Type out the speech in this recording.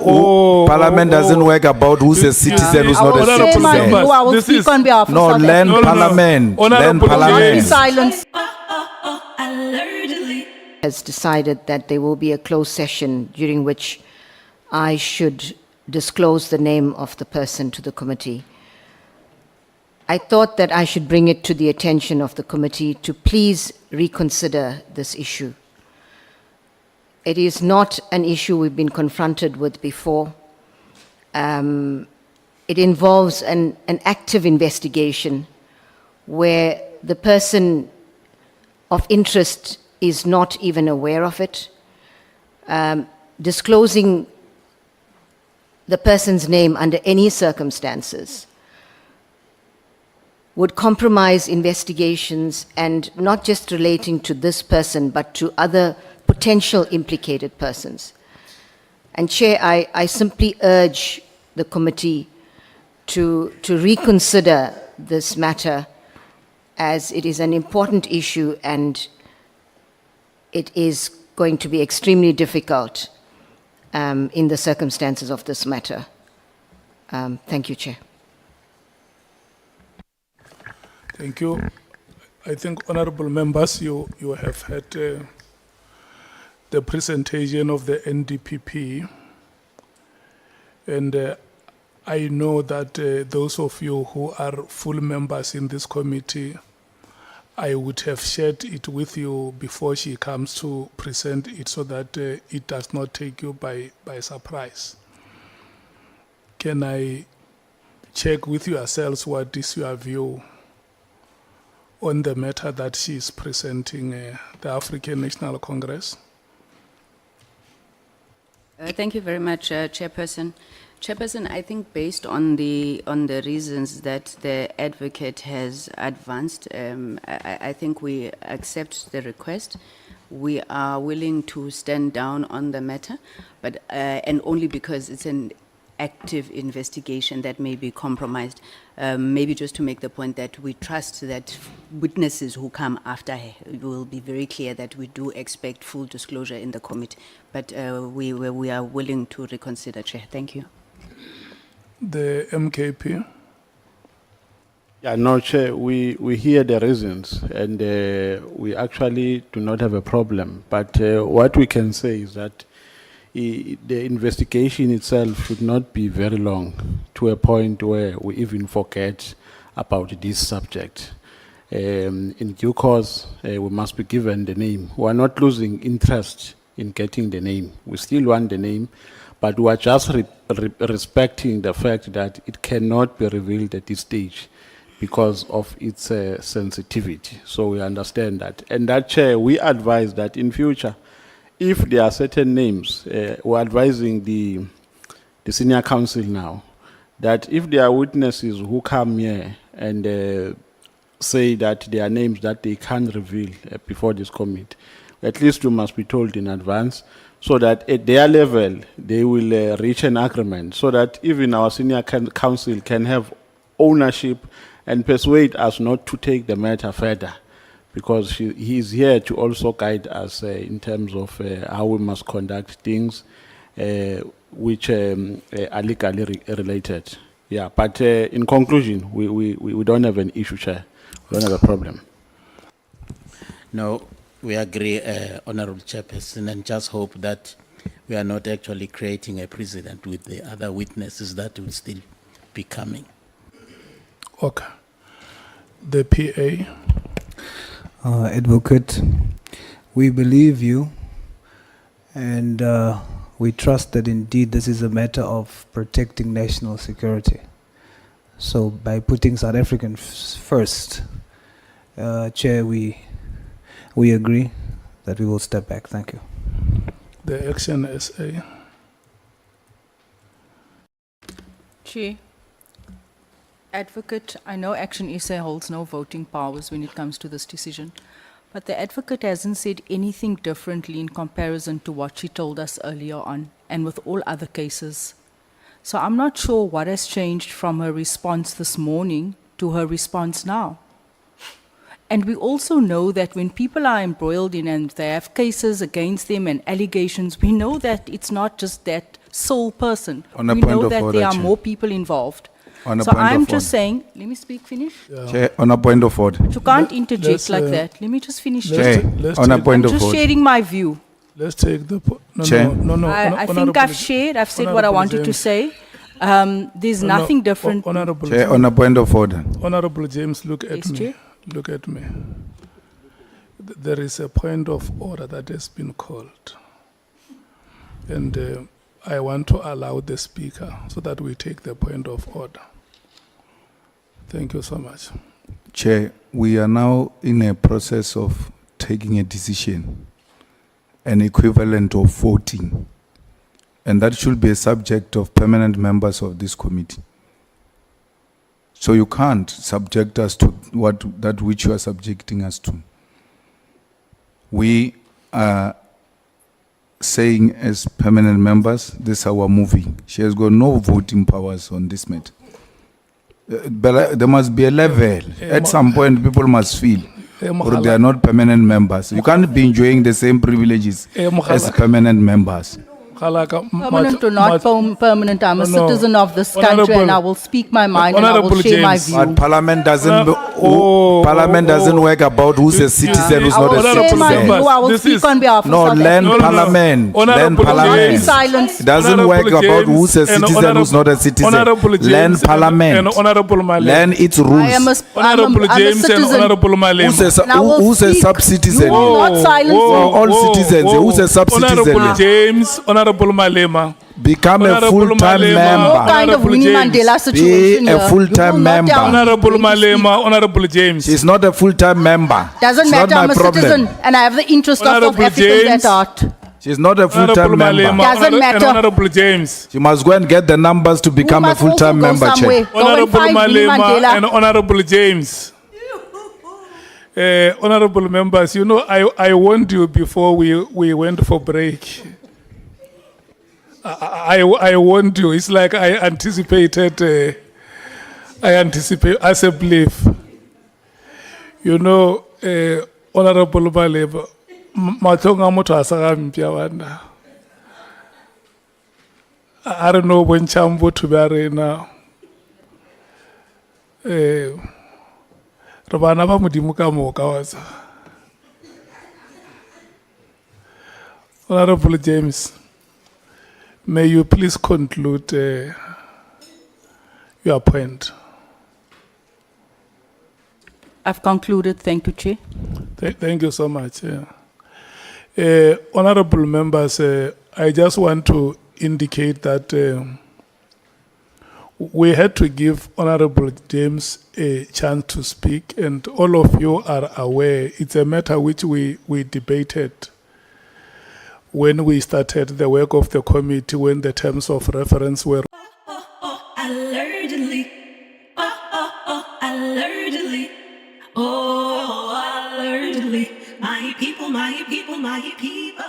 Parliament doesn't work about who's a citizen, who's not a Say my citizen. view, I will This speak is- on behalf of No, South learn Africa. Parliament. Learn Honourable Not be Parliament. silent. Has decided that there will be a closed session during which I should disclose the name of the person to the committee. I thought that I should bring it to the attention of the committee to please reconsider this issue. It is not an issue we've been confronted with before. It involves an active investigation where the person of interest is not even aware of it. Disclosing the person's name under any circumstances would compromise investigations, and not just relating to this person, but to other potential implicated persons. And Chair, I simply urge the committee to reconsider this matter, as it is an important issue and it is going to be extremely difficult in the circumstances of this matter. Thank you, Chair. Thank you. I think, honourable members, you have had the presentation of the NDPP, and I know that those of you who are full members in this committee, I would have shared it with you before she comes to present it, so that it does not take you by surprise. Can I check with yourselves what is your view on the matter that she is presenting the African National Congress? Thank you very much, Chairperson. Chairperson, I think based on the reasons that the advocate has advanced, I think we accept the request. We are willing to stand down on the matter, but and only because it's an active investigation that may be compromised. Maybe just to make the point that we trust that witnesses who come after her will be very clear that we do expect full disclosure in the committee, but we are willing to reconsider, Chair. Thank you. The MKP? Yeah, no, Chair, we hear the reasons, and we actually do not have a problem. But what we can say is that the investigation itself should not be very long, to a point where we even forget about this subject. In due course, we must be given the name. We are not losing interest in getting the name. We still want the name, but we are just respecting the fact that it cannot be revealed at this stage because of its sensitivity. So we understand that. And that, Chair, we advise that in future, if there are certain names, we're advising the senior counsel now, that if there are witnesses who come here and say that there are names that they can't reveal before this committee, at least you must be told in advance, so that at their level, they will reach an agreement, so that even our senior counsel can have ownership and persuade us not to take the matter further, because he is here to also guide us in terms of how we must conduct things which are legally related. Yeah, but in conclusion, we don't have an issue, Chair. We don't have a problem. No, we agree, Honourable Chairperson, and just hope that we are not actually creating a precedent with the other witnesses that will still be coming. Okay. The PA? Advocate, we believe you, and we trust that indeed this is a matter of protecting national security. So by putting South Africans first, Chair, we agree that we will step back. Thank you. The ActionSA? Chair. Advocate, I know ActionSA holds no voting powers when it comes to this decision, but the advocate hasn't said anything differently in comparison to what she told us earlier on and with all other cases. So I'm not sure what has changed from her response this morning to her response now. And we also know that when people are embroiled in and they have cases against them and allegations, we know that it's not just that sole person. On a We point know of that order, there are Chair. more people involved. On a So point I'm of just order. saying, let me speak, finish. Chair, on a point of order. You can't Let's, interject like that. Let me just finish. Chair, let's on a take- point I'm of just order. sharing my view. Let's take the, Chair. I think I've shared, I've said what I wanted to say. There's nothing different. Honorable Chair, James, on a point of order. Honorable James, look at Yes, me. Chair. Look at me. There is a point of order that has been called. And I want to allow the speaker so that we take the point of order. Thank you so much. Chair, we are now in a process of taking a decision, an equivalent of voting. And that should be a subject of permanent members of this committee. So you can't subject us to that which you are subjecting us to. We are saying as permanent members, this is our moving. She has got no voting powers on this matter. But there must be a level. At some point, people must feel or they are not permanent members. You can't be enjoying the same privileges as permanent members. Permanent or not permanent, I'm a No, no. citizen of this country and I will speak my mind and I will Honorable share my James. view. But Parliament doesn't. Oh, doesn't work about who's a citizen, who's I not will a Honorable share my citizen. view, I will This speak is- on behalf of No, South land Africa. Parliament. Land Honorable Parliament. James. Silence. It doesn't Honorable work about James who's a and citizen, who's not a citizen. Honorable James Land and- Parliament. and Honorable Malema. Land its I rules. am Honorable I'm a James and citizen. Honorable Malema. And I will Who's a speak. sub-citizen? You will not silence me. all citizens. Who's a sub-citizen? Honorable James, Honorable Malema. Become a Honorable full-time Malema. No member. kind of Honorable Winnie James. Mandela situation a here. full-time You will not member. tell me Honorable when to speak. Malema, Honorable James. She's not a full-time member. Doesn't It's matter, not I'm my a problem. citizen and I have the interest of Honorable Africans James. at heart. She's not a Honorable full-time member. Malema Doesn't and matter. Honorable James. She must go and get the numbers to become a must also full-time go member. somewhere. Chair. Go and Honorable find Winnie Malema Mandela. and Honorable James. Honorable members, you know, I warned you before we went for break. I warned you. It's like I anticipated as a belief. You know, Honorable Malema, matonga motho a sa ga mpya bana. I don't know when chambo to be now. Re bana ba modimo ka moka wa tsa. Honorable James, may you please conclude your point. I've concluded. Thank you, Chair. Thank you so much. Honorable members, I just want to indicate that we had to give Honorable James a chance to speak, and all of you are aware it's a matter which we debated when we started the work of the committee, when the terms of reference were Allegedly. Allegedly. Oh, allegedly. My people, my people, my people.